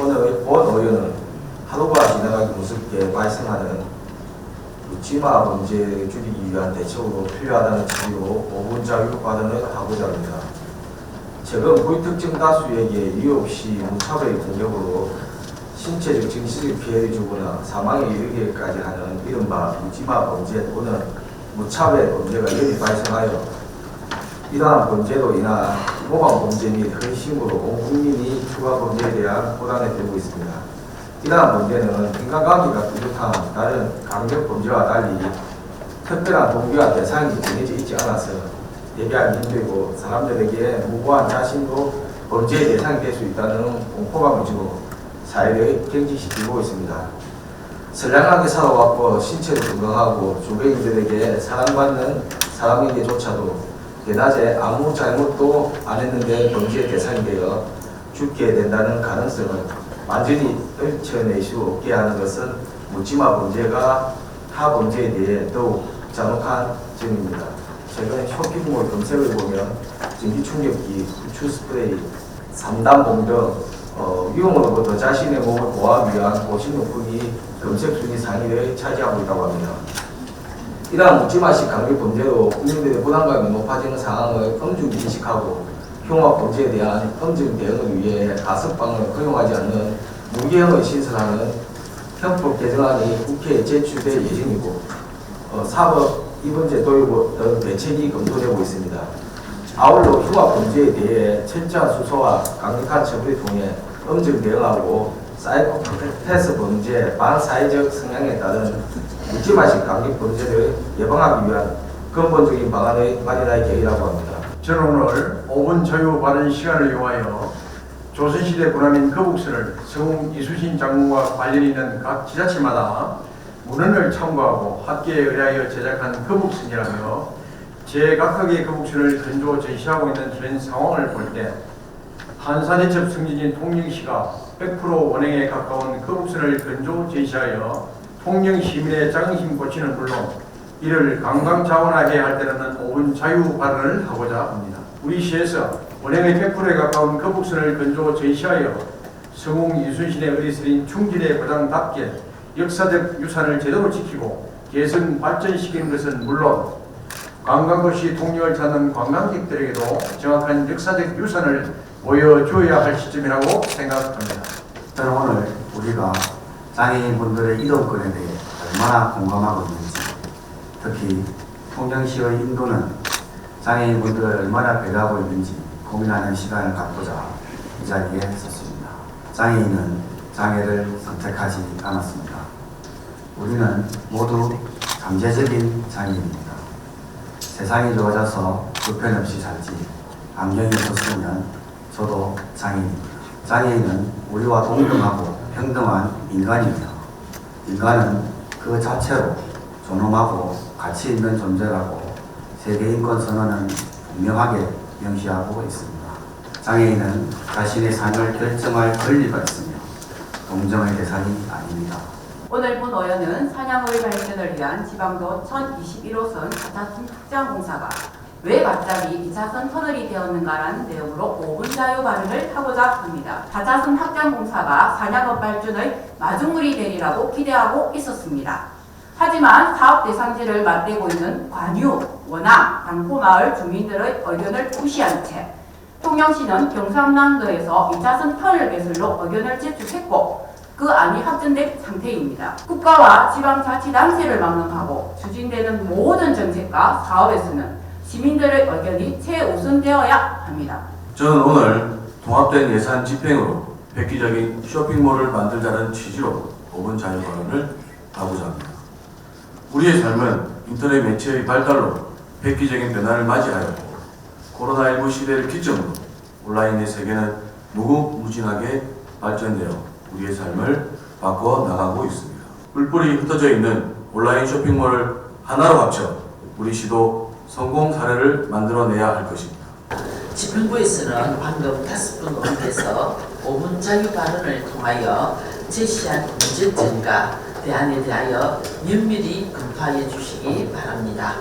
오늘 본 의원은 하루가 지나가기 무섭게 발생하는 묻지마 범죄 줄이기 위한 대책으로 필요하다는 취지로 5분 자유 발언을 하고자 합니다. 최근 불특정 다수에게 이유 없이 무차별 공격으로 신체적 정신적 피해를 주거나 사망에 이르기까지 하는 이른바 묻지마 범죄 또는 무차별 범죄가 여기 발생하여 이러한 범죄로 인한 모방 범죄 및 헌신으로 온 국민이 추가 범죄에 대한 고난에 들고 있습니다. 이러한 범죄는 인간관계가 뚜렷한 다른 강력 범죄와 달리 특별한 동기와 대상이 정해져 있지 않아서 예비하기 힘들고 사람들에게 무고한 자신도 범죄의 대상이 될 수 있다는 공포감을 주고 사회를 경직시키고 있습니다. 선량하게 살아왔고 신체도 건강하고 주변인들에게 사랑받는 사람에게조차도 대낮에 아무 잘못도 안 했는데 범죄의 대상이 되어 죽게 된다는 가능성을 완전히 떨쳐낼 수 없게 하는 것은 묻지마 범죄가 타 범죄에 대해 더욱 잔혹한 점입니다. 최근 쇼핑몰 검색을 보면 전기충격기, 후추 스프레이, 3단 bomb 등 위험으로부터 자신의 몸을 보호하기 위한 보신용품이 검색 순위 상위를 차지하고 있다고 합니다. 이러한 묻지마식 강력 범죄로 국민들의 부담감이 높아지는 상황을 엄중히 인식하고 흉악 범죄에 대한 엄중 대응을 위해 가석방을 허용하지 않는 무기형을 신설하는 형법 개정안이 국회에 제출될 예정이고 사법 입원제 도입 등 대책이 검토되고 있습니다. 아울러 흉악 범죄에 대해 철저한 수사와 강력한 처벌을 통해 엄중 대응하고 사이코패스 범죄, 반사회적 성향에 따른 묻지마식 강력 범죄를 예방하기 위한 근본적인 방안을 마련할 계획이라고 합니다. 저는 오늘 5분 자유 발언 시간을 이용하여 조선시대 군함인 거북선을 성웅 이수신 장군과 관련이 있는 각 지자체마다 문헌을 참고하고 학계에 의뢰하여 제작한 거북선이라며 제각각의 거북선을 근조 제시하고 있는 현 상황을 볼 때 한산해첩 승진인 통영시가 100% 원행에 가까운 거북선을 근조 제시하여 통영 시민의 자긍심 고치는 물론 이를 관광자원화해야 할 때는 5분 자유 발언을 하고자 합니다. 우리 시에서 원행의 100%에 가까운 거북선을 근조 제시하여 성웅 이순신의 의리스린 충진의 보장답게 역사적 유산을 제대로 지키고 개선 발전시키는 것은 물론 관광도시 통영을 찾는 관광객들에게도 정확한 역사적 유산을 보여줘야 할 시점이라고 생각합니다. 저는 오늘 우리가 장애인분들의 이동권에 대해 얼마나 공감하고 있는지, 특히 통영시의 인도는 장애인분들을 얼마나 배려하고 있는지 고민하는 시간을 갖고자 이 자리에 섰습니다. 장애인은 장애를 선택하지 않았습니다. 우리는 모두 잠재적인 장애인입니다. 세상이 좋아져서 불편 없이 살지 안경이 없었으면 저도 장애인입니다. 장애인은 우리와 동등하고 평등한 인간입니다. 인간은 그 자체로 존엄하고 가치 있는 존재라고 세계인권선언은 분명하게 명시하고 있습니다. 장애인은 자신의 삶을 결정할 권리가 있으며 동정의 대상이 아닙니다. 오늘 본 의원은 산양의 발전을 위한 지방도 1021호선 4차선 확장공사가 왜 갑자기 2차선 터널이 되었는가라는 내용으로 5분 자유 발언을 하고자 합니다. 4차선 확장공사가 산양의 발전의 마중물이 되리라고 기대하고 있었습니다. 하지만 사업 대상지를 맞대고 있는 관유, 원암, 당포마을 주민들의 의견을 무시한 채 통영시는 경상남도에서 2차선 터널 개설로 의견을 제출했고 그 안이 확정된 상태입니다. 국가와 지방자치단체를 망명하고 추진되는 모든 정책과 사업에서는 시민들의 의견이 최우선되어야 합니다. 저는 오늘 통합된 예산 집행으로 획기적인 쇼핑몰을 만들자는 취지로 5분 자유 발언을 하고자 합니다. 우리의 삶은 인터넷 매체의 발달로 획기적인 변화를 맞이하였고 코로나19 시대를 기점으로 온라인의 세계는 무궁무진하게 발전되어 우리의 삶을 바꿔 나가고 있습니다. 뿔뿔이 흩어져 있는 온라인 쇼핑몰을 하나로 합쳐 우리 시도 성공 사례를 만들어내야 할 것입니다. 집행부에서는 방금 5분 논의에서 5분 자유 발언을 통하여 제시한 문제점과 대안에 대하여 면밀히 검토하여 주시기 바랍니다.